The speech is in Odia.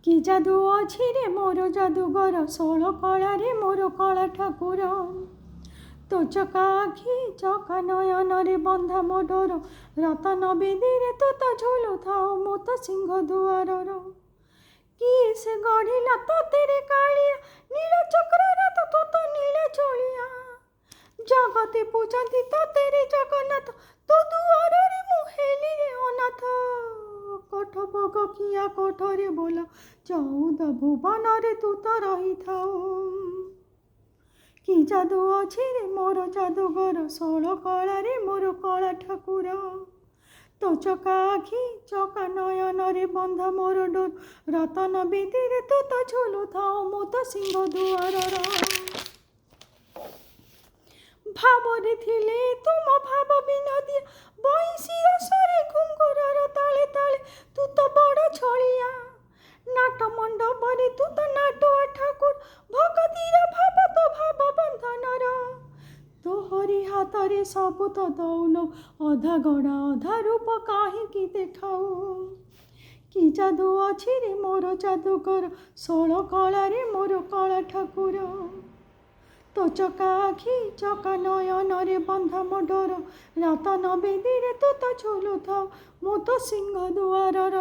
କି ଯାଦୁ ଅଛି ରେ ମୋର ଯାଦୁଗର, ଷୋଳ କଳାରେ ମୋର କଳା ଠାକୁର। ତୋ ଚକା ଆଖି ଚକା ନୟନରେ ବନ୍ଧା ମୋ ଡୋର, ରତନ ବେଦୀରେ ତୁ ତ ଝୁଲୁଥାଉ ମୁଁ ତ ସିଂହ ଦୁଆରର। କି ସେ ଗଢ଼ିଲା ତୋତେ ରେ କାଳିଆ, ନୀଳ ଚକ୍ରର ତୁ ତ ନୀଳ ଚଳିଆ। ଜଗତେ ପୂଜନ୍ତି ତୋତେ ରେ ଜଗନ୍ନାଥ, ତୋ ଦୁଆରରେ ମୁଁ ହେଲି ରେ ଅନାଥ। କୋଠ ଭୋଗ କିଆ କୋଠରେ ବୋଲ, 14 ଭୁବନରେ ତୁ ତ ରହିଥାଉ। କି ଯାଦୁ ଅଛି ରେ ମୋର ଯାଦୁଗର, 16 କଳାରେ ମୋର କଳା ଠାକୁର। ତୋ ଚକା ଆଖି ଚକା ନୟନରେ ବନ୍ଧା ମୋର ଡୋର, ରତନ ବେଦୀରେ ତୁ ତ ଝୁଲୁଥାଉ ମୁଁ ତ ସିଂହ ଦୁଆରର। ଭାବରେ ଥିଲେ ତୁମ ଭାବ ବିନୋଦିଆ, ବଇଁଶୀ ରସରେ ଘୁଙ୍ଗୁରର ତାଳେ ତାଳେ ତୁ ତ ବଡ଼ ଛଳିଆ। ନାଟ ମଣ୍ଡପରେ ତୁ ତ ନାଟୁଆ ଠାକୁର, ଭଗତିର ଭାବ ତ ଭାବ ବନ୍ଧନର। ତୋହରି ହାତରେ ସବୁ ତ ଦଉନ, ଅଧା ଗଢ଼ା ଅଧା ରୂପ କାହିଁକି ଦେଖାଉ। କି ଯାଦୁ ଅଛି ରେ ମୋର ଯାଦୁଗର, 16 କଳାରେ ମୋର କଳା ଠାକୁର। ତୋ ଚକା ଆଖି ଚକା ନୟନରେ ବନ୍ଧା ମୋ ଡୋର, ରତନ ବେଦୀରେ ତୁ ତ ଝୁଲୁଥାଉ ମୁଁ ତ ସିଂହ ଦୁଆରର।